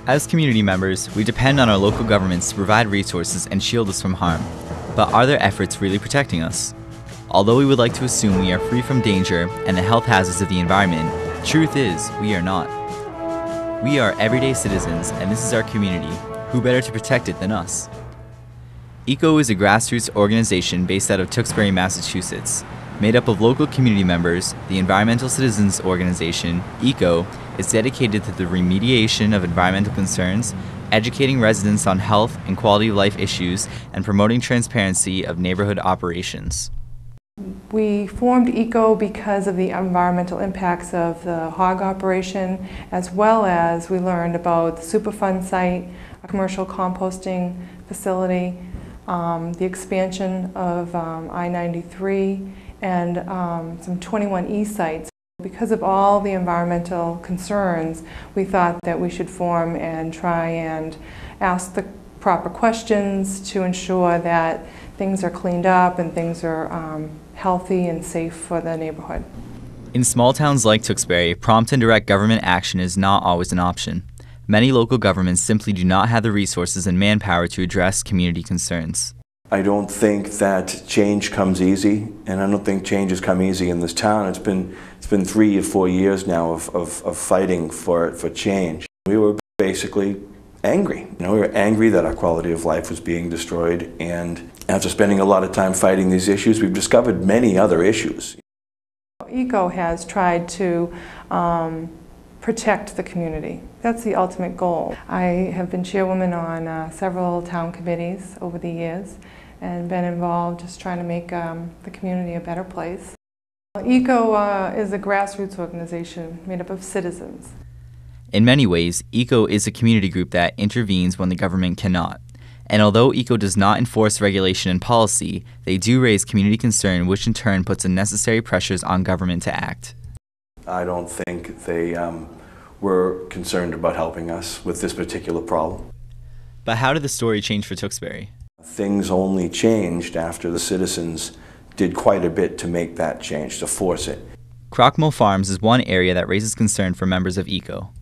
As community members, we depend on our local governments to provide resources and shield us from harm. But are their efforts really protecting us? Although we would like to assume we are free from danger and the health hazards of the environment, the truth is, we are not. We are everyday citizens, and this is our community. Who better to protect it than us? ECO is a grassroots organization based out of Tewksbury, Massachusetts. Made up of local community members, the environmental citizens organization, ECO, is dedicated to the remediation of environmental concerns, educating residents on health and quality of life issues, and promoting transparency of neighborhood operations. We formed ECO because of the environmental impacts of the hog operation, as well as we learned about the Superfund site, a commercial composting facility, the expansion of I-93, and some 21E sites. Because of all the environmental concerns, we thought that we should form and try and ask the proper questions to ensure that things are cleaned up and things are healthy and safe for the neighborhood. In small towns like Tewksbury, prompt and direct government action is not always an option. Many local governments simply do not have the resources and manpower to address community concerns. I don't think that change comes easy, and I don't think change has come easy in this town. It's been 3 or 4 years now of fighting for change. We were basically angry. We were angry that our quality of life was being destroyed, and after spending a lot of time fighting these issues, we've discovered many other issues. ECO has tried to protect the community. That's the ultimate goal. I have been chairwoman on several town committees over the years and been involved just trying to make the community a better place. ECO is a grassroots organization made up of citizens. In many ways, ECO is a community group that intervenes when the government cannot. And although ECO does not enforce regulation and policy, they do raise community concern, which in turn puts unnecessary pressures on government to act. I don't think they were concerned about helping us with this particular problem. But how did the story change for Tewksbury? Things only changed after the citizens did quite a bit to make that change, to force it. Crockmill Farms is one area that raises concern for members of ECO.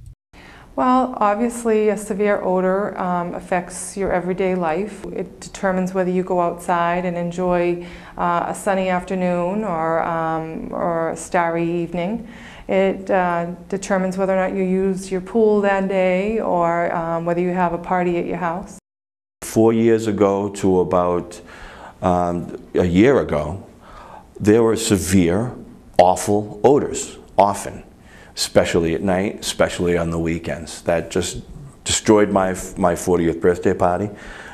Well, obviously a severe odor affects your everyday life. It determines whether you go outside and enjoy a sunny afternoon or a starry evening. It determines whether or not you use your pool that day or whether you have a party at your house. 4 years ago to about a year ago, there were severe, awful odors, often. Especially at night, especially on the weekends. That just destroyed my 40th birthday party,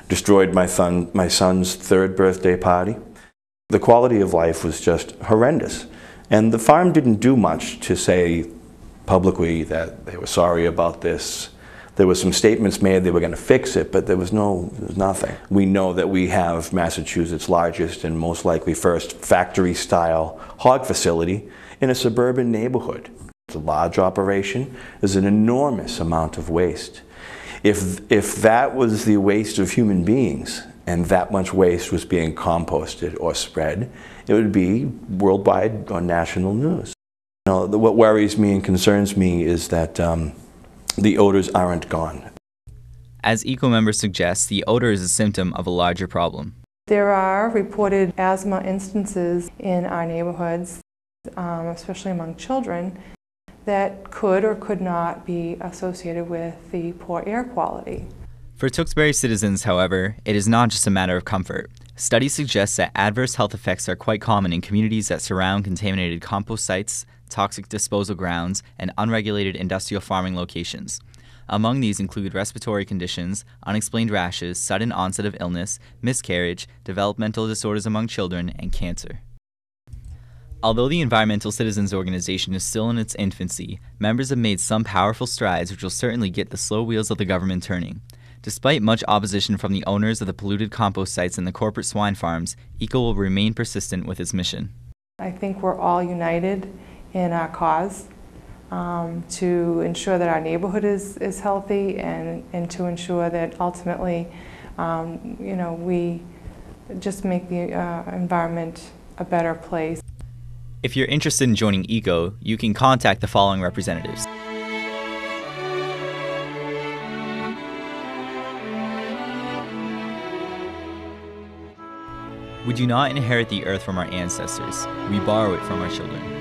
destroyed my son's 3rd birthday party. The quality of life was just horrendous. And the farm didn't do much to say publicly that they were sorry about this. There were some statements made they were going to fix it, but there was nothing. We know that we have Massachusetts' largest and most likely first factory-style hog facility in a suburban neighborhood. It's a large operation. There's an enormous amount of waste. If that was the waste of human beings and that much waste was being composted or spread, it would be worldwide on national news. What worries me and concerns me is that the odors aren't gone. As ECO members suggest, the odor is a symptom of a larger problem. There are reported asthma instances in our neighborhoods, especially among children, that could or could not be associated with the poor air quality. For Tewksbury citizens, however, it is not just a matter of comfort. Studies suggest that adverse health effects are quite common in communities that surround contaminated compost sites, toxic disposal grounds, and unregulated industrial farming locations. Among these include respiratory conditions, unexplained rashes, sudden onset of illness, miscarriage, developmental disorders among children, and cancer. Although the Environmental Citizens Organization is still in its infancy, members have made some powerful strides which will certainly get the slow wheels of the government turning. Despite much opposition from the owners of the polluted compost sites and the corporate swine farms, ECO will remain persistent with its mission. I think we're all united in our cause to ensure that our neighborhood is healthy and to ensure that ultimately we just make the environment a better place. If you're interested in joining ECO, you can contact the following representatives. We do not inherit the earth from our ancestors, we borrow it from our children.